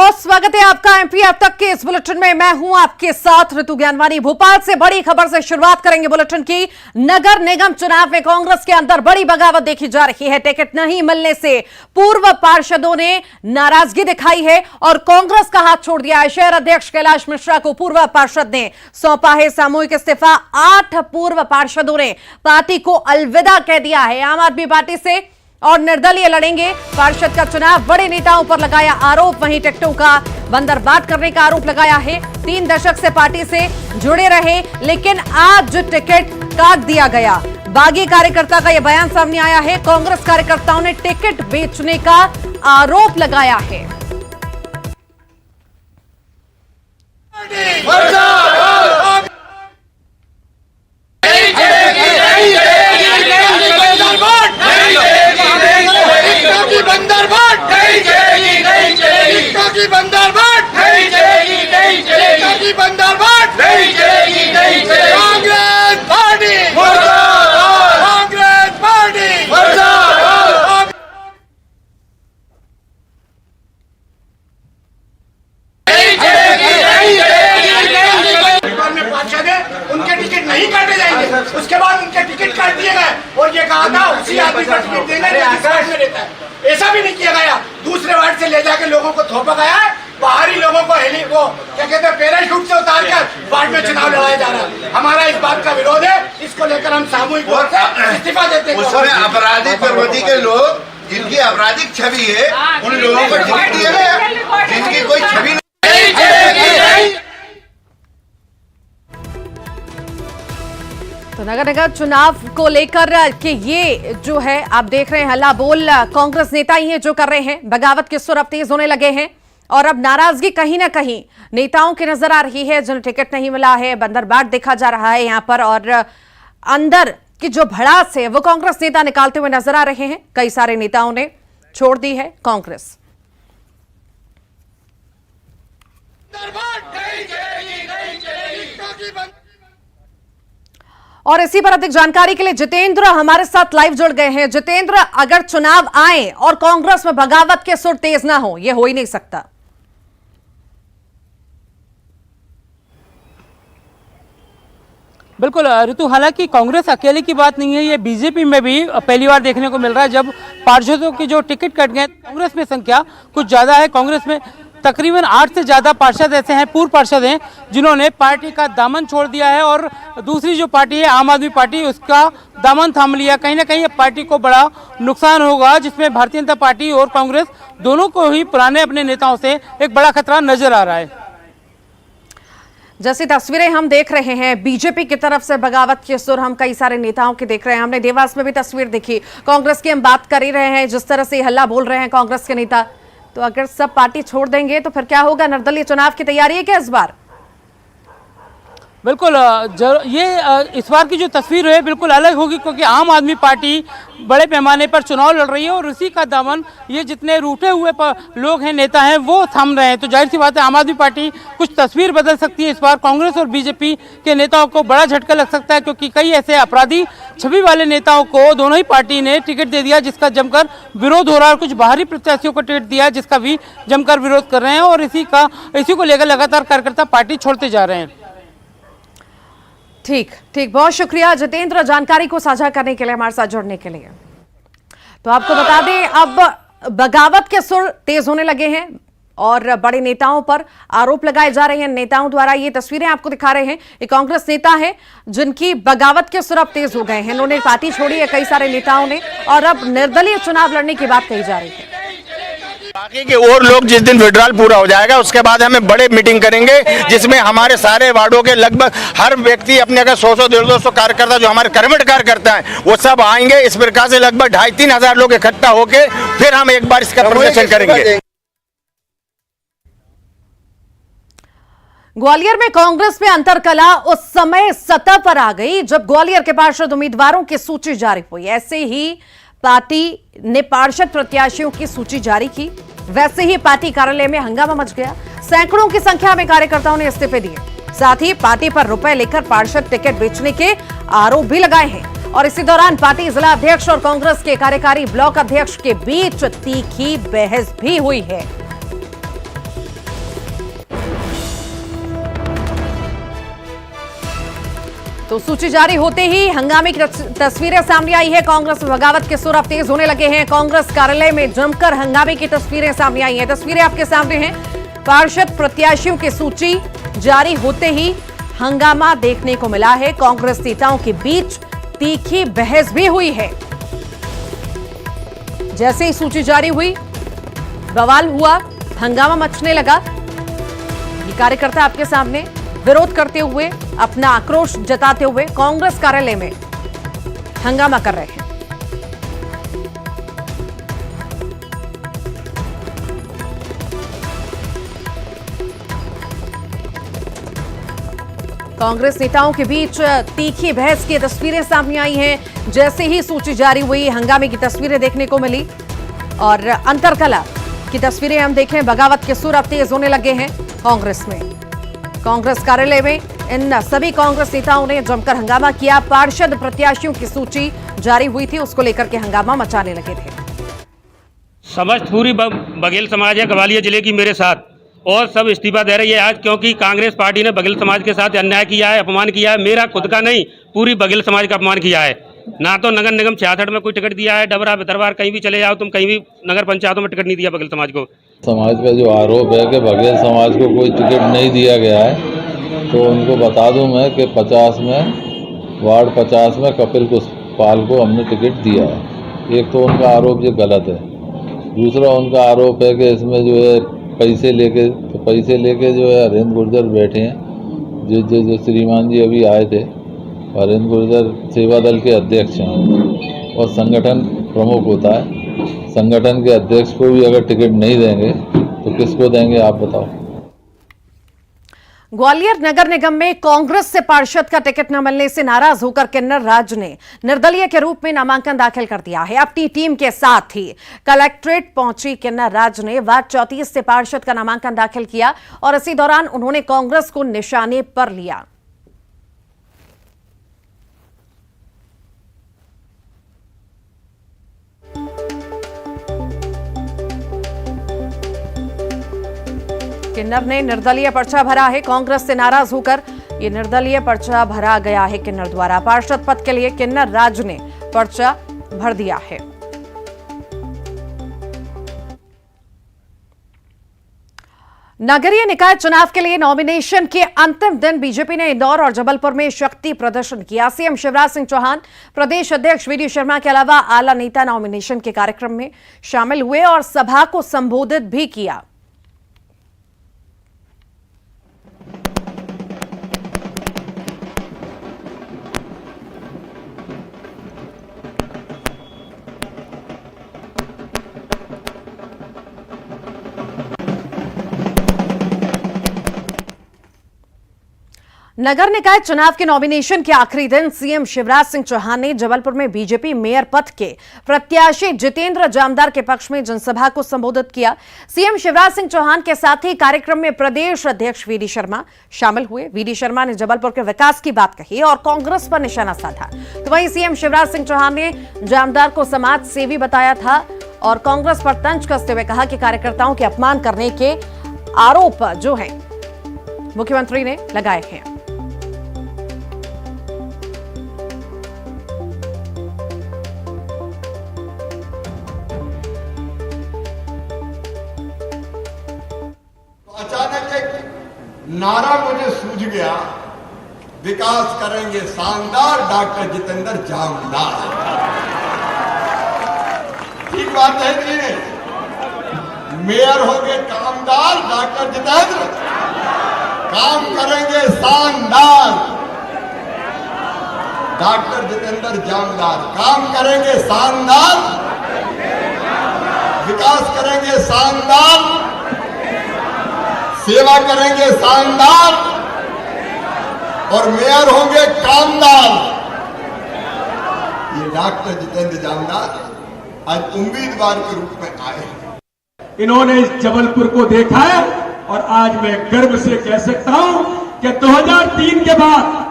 बहुत स्वागत है आपका एमपी अब तक के इस बुलेटिन में। मैं हूं आपके साथ ऋतु ज्ञानवानी। भोपाल से बड़ी खबर से शुरुआत करेंगे बुलेटिन की। नगर निगम चुनाव में कांग्रेस के अंदर बड़ी बगावत देखी जा रही है। टिकट नहीं मिलने से पूर्व पार्षदों ने नाराजगी दिखाई है और कांग्रेस का हाथ छोड़ दिया है। शहर अध्यक्ष कैलाश मिश्रा को पूर्व पार्षद ने सौंपा है सामूहिक इस्तीफा। 8 पूर्व पार्षदों ने पार्टी को अलविदा कह दिया है। आम आदमी पार्टी से और निर्दलीय लड़ेंगे पार्षद का चुनाव। बड़े नेताओं पर लगाया आरोप, वहीं टिकटों का बंदरबाट करने का आरोप लगाया है। 3 दशक से पार्टी से जुड़े रहे, लेकिन आज टिकट काट दिया गया। बागी कार्यकर्ता का यह बयान सामने आया है। कांग्रेस कार्यकर्ताओं ने टिकट बेचने का आरोप लगाया है। उनके टिकट नहीं काटे जाएंगे। उसके बाद उनके टिकट काट दिए गए और ये कहा था उसी आदमी को टिकट देंगे जिस वार्ड में रहता है। ऐसा भी नहीं किया गया। दूसरे वार्ड से ले जाके लोगों को थोपा गया है। बाहरी लोगों को वो क्या कहते हैं पैराशूट से उतार कर वार्ड में चुनाव लड़ाया जा रहा है। हमारा इस बात का विरोध है। इसको लेकर हम सामूहिक तौर से इस्तीफा देते हैं। उसमें अपराधी प्रवृत्ति के लोग जिनकी आपराधिक छवि है उन लोगों को टिकट दिया गया जिनकी कोई छवि नहीं। तो नगर निगम चुनाव को लेकर के ये जो है आप देख रहे हैं हल्ला बोल कांग्रेस नेता ही है जो कर रहे हैं। बगावत के सुर अब तेज होने लगे हैं और अब नाराजगी कहीं ना कहीं नेताओं की नजर आ रही है जिन्हें टिकट नहीं मिला है। बंदरबाट देखा जा रहा है यहां पर और अंदर की जो भड़ास है वो कांग्रेस नेता निकालते हुए नजर आ रहे हैं। कई सारे नेताओं ने छोड़ दी है कांग्रेस। और इसी पर अधिक जानकारी के लिए जितेंद्र हमारे साथ लाइव जुड़ गए हैं। जितेंद्र, अगर चुनाव आए और कांग्रेस में बगावत के सुर तेज ना हो, यह हो ही नहीं सकता। बिल्कुल ऋतु, हालांकि कांग्रेस अकेले की बात नहीं है, ये बीजेपी में भी पहली बार देखने को मिल रहा है। जब पार्षदों की जो टिकट कट गए, कांग्रेस में संख्या कुछ ज्यादा है। कांग्रेस में तकरीबन 8 से ज्यादा पार्षद ऐसे हैं, पूर्व पार्षद हैं जिन्होंने पार्टी का दामन छोड़ दिया है और दूसरी जो पार्टी है आम आदमी पार्टी, उसका दामन थाम लिया। कहीं ना कहीं पार्टी को बड़ा नुकसान होगा, जिसमें भारतीय जनता पार्टी और कांग्रेस दोनों को ही पुराने अपने नेताओं से एक बड़ा खतरा नजर आ रहा है। जैसी तस्वीरें हम देख रहे हैं बीजेपी की तरफ से बगावत के सुर हम कई सारे नेताओं के देख रहे हैं। हमने देवास में भी तस्वीर देखी। कांग्रेस की हम बात कर ही रहे हैं, जिस तरह से हल्ला बोल रहे हैं कांग्रेस के नेता। तो अगर सब पार्टी छोड़ देंगे तो फिर क्या होगा? निर्दलीय चुनाव की तैयारी है क्या इस बार? बिल्कुल, ये इस बार की जो तस्वीर है बिल्कुल अलग होगी, क्योंकि आम आदमी पार्टी बड़े पैमाने पर चुनाव लड़ रही है और उसी का दामन ये जितने रूठे हुए लोग हैं, नेता हैं, वो थाम रहे हैं। तो जाहिर सी बात है आम आदमी पार्टी कुछ तस्वीर बदल सकती है इस बार। कांग्रेस और बीजेपी के नेताओं को बड़ा झटका लग सकता है, क्योंकि कई ऐसे अपराधी छवि वाले नेताओं को दोनों ही पार्टी ने टिकट दे दिया, जिसका जमकर विरोध हो रहा है। और कुछ बाहरी प्रत्याशियों को टिकट दिया, जिसका भी जमकर विरोध कर रहे हैं और इसी को लेकर लगातार कार्यकर्ता पार्टी छोड़ते जा रहे हैं। ठीक, बहुत शुक्रिया जितेंद्र जानकारी को साझा करने के लिए, हमारे साथ जुड़ने के लिए। तो आपको बता दें अब बगावत के सुर तेज होने लगे हैं और बड़े नेताओं पर आरोप लगाए जा रहे हैं। नेताओं द्वारा ये तस्वीरें आपको दिखा रहे हैं। ये कांग्रेस नेता है जिनकी बगावत के सुर अब तेज हो गए हैं। इन्होंने पार्टी छोड़ी है कई सारे नेताओं ने और अब निर्दलीय चुनाव लड़ने की बात कही जा रही है। बाकी के और लोग जिस दिन विड्रॉल पूरा हो जाएगा उसके बाद हमें बड़े मीटिंग करेंगे, जिसमें हमारे सारे वार्डों के लगभग हर व्यक्ति अपने अगर 100 150 कार्यकर्ता जो हमारे कर्मठ कार्यकर्ता हैं वो सब आएंगे। इस प्रकार से लगभग 2,500-3 हजार लोग इकट्ठा होके फिर हम एक बार इसका प्रदर्शन करेंगे। ग्वालियर में कांग्रेस में अंतरकला उस समय सतह पर आ गई जब ग्वालियर के पार्षद उम्मीदवारों की सूची जारी हुई। ऐसे ही पार्टी ने पार्षद प्रत्याशियों की सूची जारी की, वैसे ही पार्टी कार्यालय में हंगामा मच गया। सैकड़ों की संख्या में कार्यकर्ताओं ने इस्तीफे दिए। साथ ही पार्टी पर रुपए लेकर पार्षद टिकट बेचने के आरोप भी लगाए हैं। और इसी दौरान पार्टी जिला अध्यक्ष और कांग्रेस के कार्यकारी ब्लॉक अध्यक्ष के बीच तीखी बहस भी हुई है। तो सूची जारी होते ही हंगामे की तस्वीरें सामने आई है। कांग्रेस में बगावत के सुर अब तेज होने लगे हैं। कांग्रेस कार्यालय में जमकर हंगामे की तस्वीरें सामने आई हैं। तस्वीरें आपके सामने हैं। पार्षद प्रत्याशियों की सूची जारी होते ही हंगामा देखने को मिला है। कांग्रेस नेताओं के बीच तीखी बहस भी हुई है। जैसे ही सूची जारी हुई, बवाल हुआ, हंगामा मचने लगा। ये कार्यकर्ता आपके सामने विरोध करते हुए, अपना आक्रोश जताते हुए कांग्रेस कार्यालय में हंगामा कर रहे हैं। कांग्रेस नेताओं के बीच तीखी बहस की तस्वीरें सामने आई हैं। जैसे ही सूची जारी हुई, हंगामे की तस्वीरें देखने को मिली और अंतरकला की तस्वीरें हम देखें। बगावत के सुर अब तेज होने लगे हैं कांग्रेस में। कांग्रेस कार्यालय में इन सभी कांग्रेस नेताओं ने जमकर हंगामा किया। पार्षद प्रत्याशियों की सूची जारी हुई थी, उसको लेकर के हंगामा मचाने लगे थे। समस्त पूरी बघेल समाज है ग्वालियर जिले की मेरे साथ, और सब इस्तीफा दे रही है आज, क्योंकि कांग्रेस पार्टी ने बघेल समाज के साथ अन्याय किया है, अपमान किया है। मेरा खुद का नहीं, पूरी बघेल समाज का अपमान किया है। ना तो नगर निगम 66 में कोई टिकट दिया है, डबरा दरबार कहीं भी चले जाओ तुम, कहीं भी नगर पंचायतों में टिकट नहीं दिया बघेल समाज को। समाज का जो आरोप है कि बघेल समाज को कोई टिकट नहीं दिया गया है, तो उनको बता दूं मैं कि 50 में वार्ड 50 में कपिल पुष्पाल को हमने टिकट दिया है। एक तो उनका आरोप ये गलत है। दूसरा उनका आरोप है कि इसमें जो है पैसे लेके जो है हरेंद्र गुर्जर बैठे हैं। जो श्रीमान जी अभी आए थे, हरेंद्र गुर्जर सेवा दल के अध्यक्ष हैं और संगठन प्रमुख होता है। संगठन के अध्यक्ष को भी अगर टिकट नहीं देंगे तो किसको देंगे, आप बताओ। ग्वालियर नगर निगम में कांग्रेस से पार्षद का टिकट न मिलने से नाराज होकर किन्नर राज ने निर्दलीय के रूप में नामांकन दाखिल कर दिया है। अपनी टीम के साथ ही कलेक्ट्रेट पहुंची किन्नर राज ने वार्ड 34 से पार्षद का नामांकन दाखिल किया और इसी दौरान उन्होंने कांग्रेस को निशाने पर लिया। किन्नर ने निर्दलीय पर्चा भरा है। कांग्रेस से नाराज होकर ये निर्दलीय पर्चा भरा गया है किन्नर द्वारा। पार्षद पद के लिए किन्नर राज ने पर्चा भर दिया है। नगरीय निकाय चुनाव के लिए नॉमिनेशन के अंतिम दिन बीजेपी ने इंदौर और जबलपुर में शक्ति प्रदर्शन किया। सीएम शिवराज सिंह चौहान, प्रदेश अध्यक्ष वीडी शर्मा के अलावा आला नेता नॉमिनेशन के कार्यक्रम में शामिल हुए और सभा को संबोधित भी किया। नगर निकाय चुनाव के नॉमिनेशन के आखिरी दिन सीएम शिवराज सिंह चौहान ने जबलपुर में बीजेपी मेयर पद के प्रत्याशी जितेंद्र जामदार के पक्ष में जनसभा को संबोधित किया। सीएम शिवराज सिंह चौहान के साथ ही कार्यक्रम में प्रदेश अध्यक्ष वीडी शर्मा शामिल हुए। वीडी शर्मा ने जबलपुर के विकास की बात कही और कांग्रेस पर निशाना साधा। तो वहीं सीएम शिवराज सिंह चौहान ने जामदार को समाज सेवी बताया था और कांग्रेस पर तंज कसते हुए कहा कि कार्यकर्ताओं के अपमान करने के आरोप जो है मुख्यमंत्री ने लगाए हैं। अचानक एक नारा मुझे सूझ गया, विकास करेंगे शानदार डॉक्टर जितेंद्र जामदार। ठीक बात है जी, मेयर होंगे कामदार डॉक्टर जितेंद्र, काम करेंगे शानदार डॉक्टर जितेंद्र जामदार, काम करेंगे शानदार, विकास करेंगे शानदार, सेवा करेंगे शानदार और मेयर होंगे कामदार। ये डॉक्टर जितेंद्र जामदार आज उम्मीदवार के रूप में आए हैं। इन्होंने इस जबलपुर को देखा है और आज मैं गर्व से कह सकता हूं कि 2003 के बाद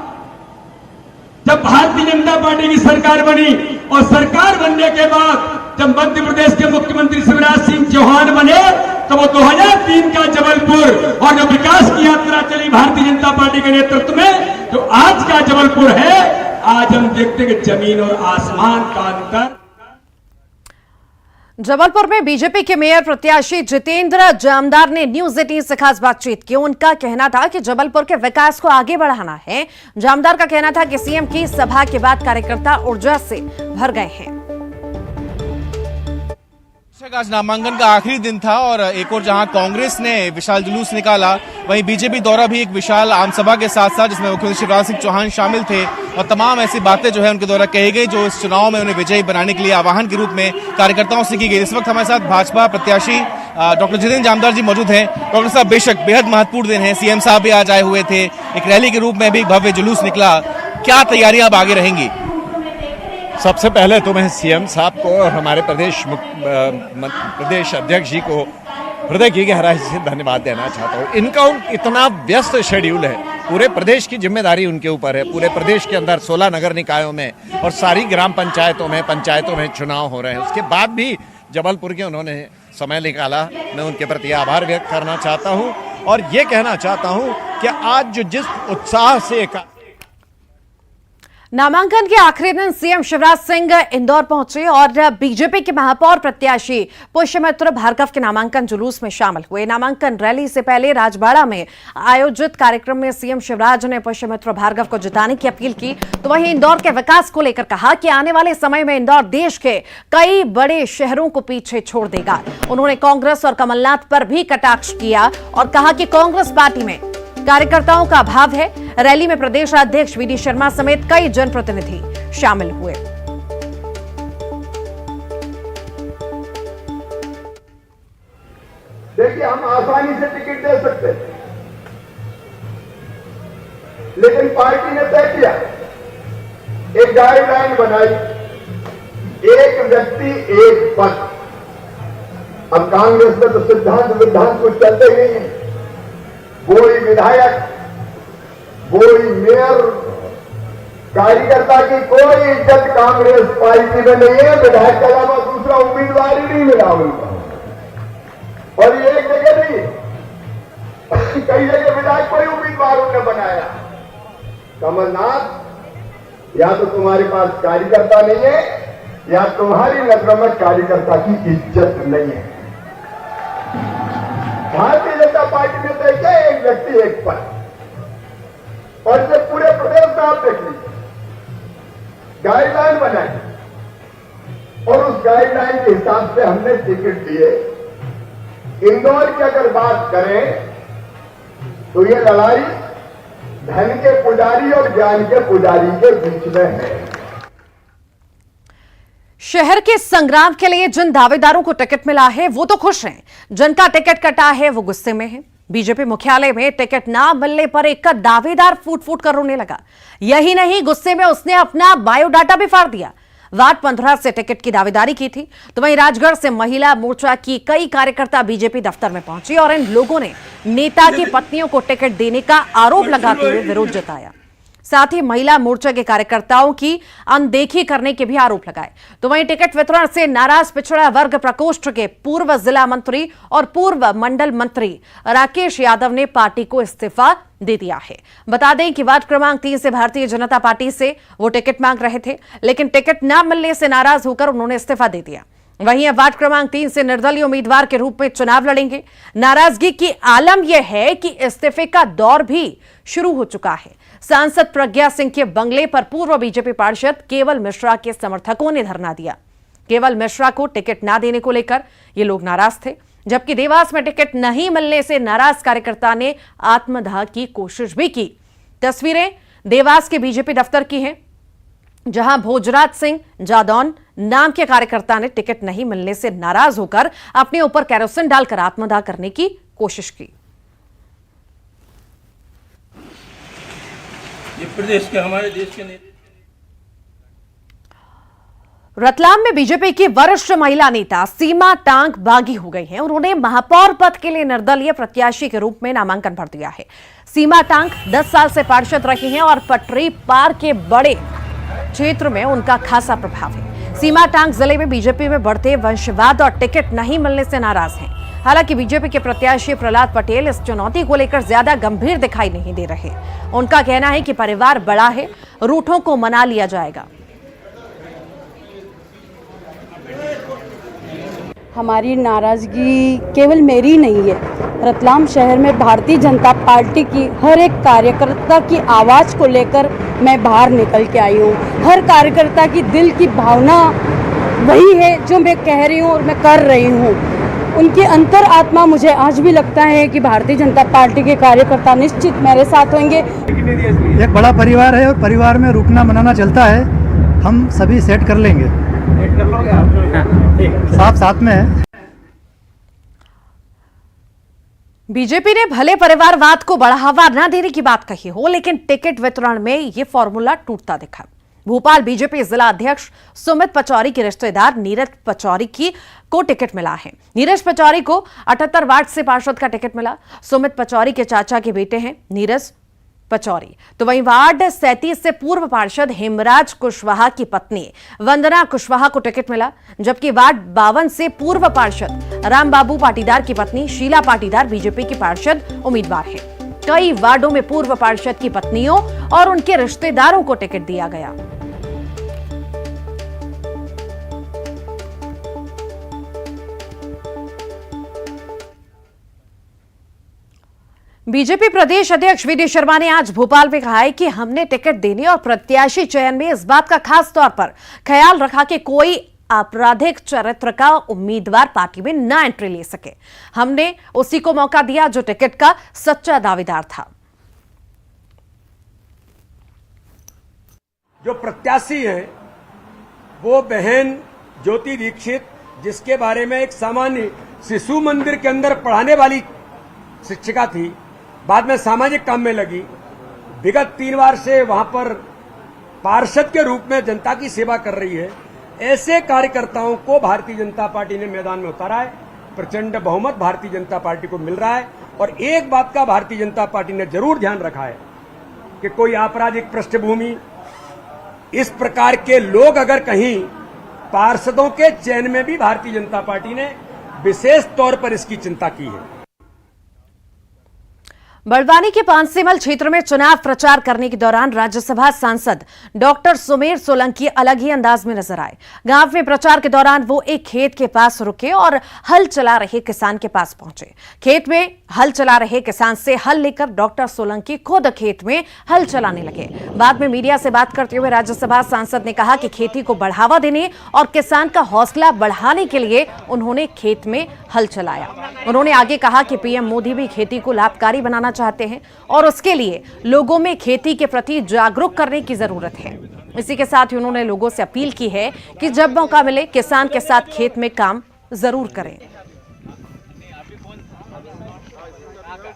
जब भारतीय जनता पार्टी की सरकार बनी और सरकार बनने के बाद जब मध्य प्रदेश के मुख्यमंत्री शिवराज सिंह चौहान बने तो वो 2003 का जबलपुर और जो विकास की यात्रा चली भारतीय जनता पार्टी के नेतृत्व में, जो आज का जबलपुर है, आज हम देखते हैं कि जमीन और आसमान का अंतर। जबलपुर में बीजेपी के मेयर प्रत्याशी जितेंद्र जामदार ने न्यूज 18 से खास बातचीत की। उनका कहना था कि जबलपुर के विकास को आगे बढ़ाना है। जामदार का कहना था कि सीएम की सभा के बाद कार्यकर्ता ऊर्जा से भर गए हैं। आज नामांकन का आखिरी दिन था और एक और जहां कांग्रेस ने विशाल जुलूस निकाला, वहीं बीजेपी द्वारा भी एक विशाल आमसभा के साथ साथ जिसमें मुख्यमंत्री शिवराज सिंह चौहान शामिल थे और तमाम ऐसी बातें जो है उनके द्वारा कही गई जो इस चुनाव में उन्हें विजयी बनाने के लिए आह्वान के रूप में कार्यकर्ताओं से की गई। इस वक्त हमारे साथ भाजपा प्रत्याशी डॉक्टर जितेंद्र जामदार जी मौजूद हैं। डॉक्टर साहब, बेशक बेहद महत्वपूर्ण दिन है, सीएम साहब भी आज आए हुए थे, एक रैली के रूप में भी भव्य जुलूस निकला, क्या तैयारियां अब आगे रहेंगी? सबसे पहले तो मैं सीएम साहब को और हमारे प्रदेश अध्यक्ष जी को हृदय की गहराई से धन्यवाद देना चाहता हूँ। इनका इतना व्यस्त शेड्यूल है, पूरे प्रदेश की जिम्मेदारी उनके ऊपर है। पूरे प्रदेश के अंदर 16 नगर निकायों में और सारी ग्राम पंचायतों में चुनाव हो रहे हैं, उसके बाद भी जबलपुर के उन्होंने समय निकाला। मैं उनके प्रति आभार व्यक्त करना चाहता हूँ और ये कहना चाहता हूँ कि आज जो जिस उत्साह से नामांकन के आखिरी दिन सीएम शिवराज सिंह इंदौर पहुंचे और बीजेपी के महापौर प्रत्याशी पुष्यमित्र भार्गव के नामांकन जुलूस में शामिल हुए। नामांकन रैली से पहले राजबाड़ा में आयोजित कार्यक्रम में सीएम शिवराज ने पुष्यमित्र भार्गव को जिताने की अपील की। तो वहीं इंदौर के विकास को लेकर कहा कि आने वाले समय में इंदौर देश के कई बड़े शहरों को पीछे छोड़ देगा। उन्होंने कांग्रेस और कमलनाथ पर भी कटाक्ष किया और कहा कि कांग्रेस पार्टी में कार्यकर्ताओं का अभाव है। रैली में प्रदेश अध्यक्ष वीडी शर्मा समेत कई जनप्रतिनिधि शामिल हुए। देखिए, हम आसानी से टिकट दे सकते हैं, लेकिन पार्टी ने तय किया, एक गाइडलाइन बनाई, एक व्यक्ति एक पद। अब कांग्रेस में तो सिद्धांत कुछ चलते ही नहीं है। कोई विधायक, कोई मेयर, कार्यकर्ता की कोई इज्जत कांग्रेस पार्टी में नहीं है। विधायक के अलावा दूसरा उम्मीदवार ही नहीं मिला उनको। और ये एक जगह नहीं, कई जगह विधायक कोई उम्मीदवार उन्होंने बनाया। कमलनाथ, या तो तुम्हारे पास कार्यकर्ता नहीं है या तुम्हारी नजरों में कार्यकर्ता की इज्जत नहीं है। भारतीय जनता पार्टी ने तय किया, एक व्यक्ति एक पद। और इसे पूरे प्रदेश में आप देख लीजिए, गाइडलाइन बनाई और उस गाइडलाइन के हिसाब से हमने टिकट दिए। इंदौर की अगर बात करें तो ये लड़ाई धन के पुजारी और ज्ञान के पुजारी के बीच में है। शहर के संग्राम के लिए जिन दावेदारों को टिकट मिला है वो तो खुश हैं, जिनका टिकट कटा है वो गुस्से में है। बीजेपी मुख्यालय में टिकट ना मिलने पर एक का दावेदार फूट फूट कर रोने लगा। यही नहीं, गुस्से में उसने अपना बायोडाटा भी फाड़ दिया। वार्ड 15 से टिकट की दावेदारी की थी। तो वहीं राजगढ़ से महिला मोर्चा की कई कार्यकर्ता बीजेपी दफ्तर में पहुंची और इन लोगों ने नेता की पत्नियों को टिकट देने का आरोप लगाते हुए विरोध जताया। साथ ही महिला मोर्चा के कार्यकर्ताओं की अनदेखी करने के भी आरोप लगाए। तो वहीं टिकट वितरण से नाराज पिछड़ा वर्ग प्रकोष्ठ के पूर्व जिला मंत्री और पूर्व मंडल मंत्री राकेश यादव ने पार्टी को इस्तीफा दे दिया है। बता दें कि वार्ड क्रमांक 3 से भारतीय जनता पार्टी से वो टिकट मांग रहे थे, लेकिन टिकट न मिलने से नाराज होकर उन्होंने इस्तीफा दे दिया। वहीं अब वार्ड क्रमांक 3 से निर्दलीय उम्मीदवार के रूप में चुनाव लड़ेंगे। नाराजगी की आलम यह है कि इस्तीफे का दौर भी शुरू हो चुका है। सांसद प्रज्ञा सिंह के बंगले पर पूर्व बीजेपी पार्षद केवल मिश्रा के समर्थकों ने धरना दिया। केवल मिश्रा को टिकट ना देने को लेकर ये लोग नाराज थे, जबकि देवास में टिकट नहीं मिलने से नाराज कार्यकर्ता ने आत्मदाह की कोशिश भी की। तस्वीरें देवास के बीजेपी दफ्तर की हैं, जहां भोजराज सिंह जादौन नाम के कार्यकर्ता ने टिकट नहीं मिलने से नाराज होकर अपने ऊपर कैरोसिन डालकर आत्मदाह करने की कोशिश की। ये प्रदेश के, हमारे देश के नेता। रतलाम में बीजेपी की वरिष्ठ महिला नेता सीमा टांग बागी हो गई हैं। उन्होंने महापौर पद के लिए निर्दलीय प्रत्याशी के रूप में नामांकन भर दिया है। सीमा टांग 10 साल से पार्षद रही हैं और पटरी पार के बड़े क्षेत्र में उनका खासा प्रभाव है। सीमा टांग जिले में बीजेपी में बढ़ते वंशवाद और टिकट नहीं मिलने से नाराज हैं। हालांकि बीजेपी के प्रत्याशी प्रहलाद पटेल इस चुनौती को लेकर ज्यादा गंभीर दिखाई नहीं दे रहे। उनका कहना है कि परिवार बड़ा है, रूठों को मना लिया जाएगा। हमारी नाराजगी केवल मेरी नहीं है, रतलाम शहर में भारतीय जनता पार्टी की हर एक कार्यकर्ता की आवाज़ को लेकर मैं बाहर निकल के आई हूँ। हर कार्यकर्ता की दिल की भावना वही है जो मैं कह रही हूँ और मैं कर रही हूँ। उनकी अंतर आत्मा मुझे आज भी लगता है कि भारतीय जनता पार्टी के कार्यकर्ता निश्चित मेरे साथ होंगे। एक बड़ा परिवार है और परिवार में रुकना मनाना चलता है, हम सभी सेट कर लेंगे। सेट कर लोगे आप? साथ में है। बीजेपी ने भले परिवारवाद को बढ़ावा न देने की बात कही हो, लेकिन टिकट वितरण में यह फॉर्मूला टूटता दिखा। भोपाल बीजेपी जिला अध्यक्ष सुमित पचौरी के रिश्तेदार नीरज पचौरी को टिकट मिला है। नीरज पचौरी को 78 वार्ड से पार्षद का टिकट मिला। सुमित पचौरी के चाचा के बेटे हैं नीरज पचौरी। तो वहीं वार्ड 37 से पूर्व पार्षद हेमराज कुशवाहा की पत्नी वंदना कुशवाहा को टिकट मिला, जबकि वार्ड 52 से पूर्व पार्षद रामबाबू पाटीदार की पत्नी शीला पाटीदार बीजेपी की पार्षद उम्मीदवार है। कई वार्डों में पूर्व पार्षद की पत्नियों और उनके रिश्तेदारों को टिकट दिया गया। बीजेपी प्रदेश अध्यक्ष वीडी शर्मा ने आज भोपाल में कहा है कि हमने टिकट देने और प्रत्याशी चयन में इस बात का खास तौर पर ख्याल रखा कि कोई आपराधिक चरित्र का उम्मीदवार पार्टी में न एंट्री ले सके। हमने उसी को मौका दिया जो टिकट का सच्चा दावेदार था। जो प्रत्याशी है वो बहन ज्योति दीक्षित, जिसके बारे में एक सामान्य शिशु मंदिर के अंदर पढ़ाने वाली शिक्षिका थी, बाद में सामाजिक काम में लगी, विगत 3 बार से वहां पर पार्षद के रूप में जनता की सेवा कर रही है। ऐसे कार्यकर्ताओं को भारतीय जनता पार्टी ने मैदान में उतारा है। प्रचंड बहुमत भारतीय जनता पार्टी को मिल रहा है। और एक बात का भारतीय जनता पार्टी ने जरूर ध्यान रखा है कि कोई आपराधिक पृष्ठभूमि, इस प्रकार के लोग अगर कहीं पार्षदों के चयन में भी भारतीय जनता पार्टी ने विशेष तौर पर इसकी चिंता की है। बड़वानी के पांसेमल क्षेत्र में चुनाव प्रचार करने के दौरान राज्यसभा सांसद डॉक्टर सुमेर सोलंकी अलग ही अंदाज में नजर आए। गांव में प्रचार के दौरान वो एक खेत के पास रुके और हल चला रहे किसान के पास पहुंचे। खेत में हल चला रहे किसान से हल लेकर डॉक्टर सोलंकी खुद खेत में हल चलाने लगे। बाद में मीडिया से बात करते हुए राज्यसभा सांसद ने कहा कि खेती को बढ़ावा देने और किसान का हौसला बढ़ाने के लिए उन्होंने खेत में हल चलाया। उन्होंने आगे कहा कि पीएम मोदी भी खेती को लाभकारी बनाना चाहते हैं और उसके लिए लोगों में खेती के प्रति जागरूक करने की जरूरत है। इसी के साथ ही उन्होंने लोगों से अपील की है कि जब मौका मिले किसान के साथ खेत में काम जरूर करें।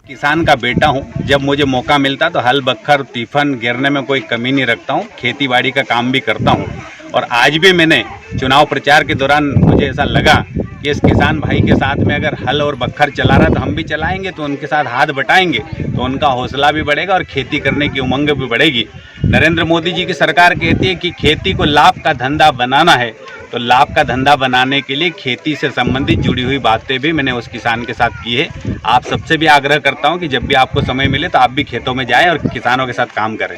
किसान का बेटा हूं, जब मुझे मौका मिलता तो हल बखर तिफन गिरने में कोई कमी नहीं रखता हूं, खेती बाड़ी का काम भी करता हूं। और आज भी मैंने चुनाव प्रचार के दौरान मुझे ऐसा लगा कि इस किसान भाई के साथ में अगर हल और बखर चला रहा तो हम भी चलाएंगे, तो उनके साथ हाथ बटाएंगे तो उनका हौसला भी बढ़ेगा और खेती करने की उमंग भी बढ़ेगी। नरेंद्र मोदी जी की सरकार कहती है कि खेती को लाभ का धंधा बनाना है, तो लाभ का धंधा बनाने के लिए खेती से संबंधित जुड़ी हुई बातें भी मैंने उस किसान के साथ की है। आप सबसे भी आग्रह करता हूं कि जब भी आपको समय मिले तो आप भी खेतों में जाएं और किसानों के साथ काम करें।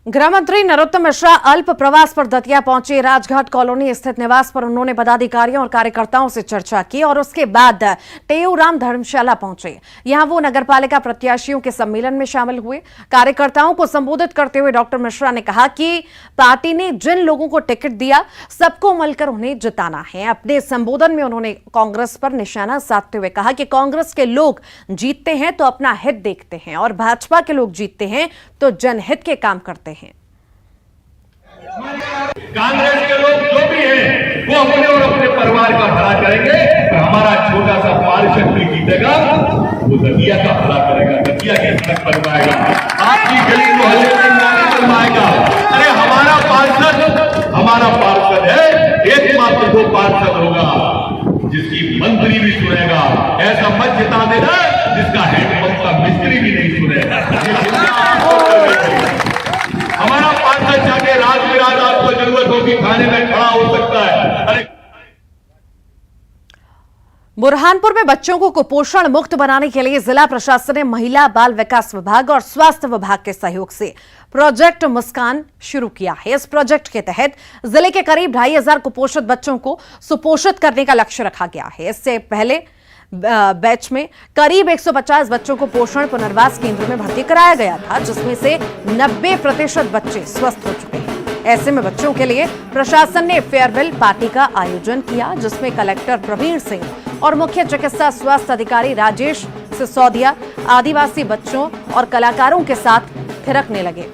गृह मंत्री नरोत्तम मिश्रा अल्प प्रवास पर दतिया पहुंचे। राजघाट कॉलोनी स्थित निवास पर उन्होंने पदाधिकारियों और कार्यकर्ताओं से चर्चा की और उसके बाद टेऊराम धर्मशाला पहुंचे। यहां वो नगरपालिका प्रत्याशियों के सम्मेलन में शामिल हुए। कार्यकर्ताओं को संबोधित करते हुए डॉक्टर मिश्रा ने कहा कि पार्टी ने जिन लोगों को टिकट दिया सबको मिलकर उन्हें जिताना है। अपने संबोधन में उन्होंने कांग्रेस पर निशाना साधते हुए कहा कि कांग्रेस के लोग जीतते हैं तो अपना हित देखते हैं और भाजपा के लोग जीतते हैं तो जनहित के काम करते हैं। कांग्रेस के लोग जो भी हैं वो अपने और अपने परिवार का भला करेंगे, और हमारा छोटा सा पार्षद भी जीतेगा, वो दतिया का भला करेगा, दतिया की सड़क बनवाएगा, आपकी गली मोहल्ले में नाली बनवाएगा। अरे हमारा पार्षद है, एकमात्र वो पार्षद होगा जिसकी मंत्री भी सुनेगा। ऐसा मत जिता देना जिसका हैंडपंप का मिस्त्री भी नहीं सुनेगा। हमारा पार्षद जाके रात में रात आपको जरूरत होगी खाने में खड़ा हो सकता है। अरे बुरहानपुर में बच्चों को कुपोषण मुक्त बनाने के लिए जिला प्रशासन ने महिला बाल विकास विभाग और स्वास्थ्य विभाग के सहयोग से प्रोजेक्ट मुस्कान शुरू किया है। इस प्रोजेक्ट के तहत जिले के करीब 2500 कुपोषित बच्चों को सुपोषित करने का लक्ष्य रखा गया है। इससे पहले बैच में करीब 150 बच्चों को पोषण पुनर्वास केंद्र में भर्ती कराया गया था, जिसमें से 90% बच्चे स्वस्थ हो चुके हैं। ऐसे में बच्चों के लिए प्रशासन ने फेयरवेल पार्टी का आयोजन किया, जिसमें कलेक्टर प्रवीण सिंह और मुख्य चिकित्सा स्वास्थ्य अधिकारी राजेश सिसोदिया आदिवासी बच्चों और कलाकारों के साथ थिरकने लगे।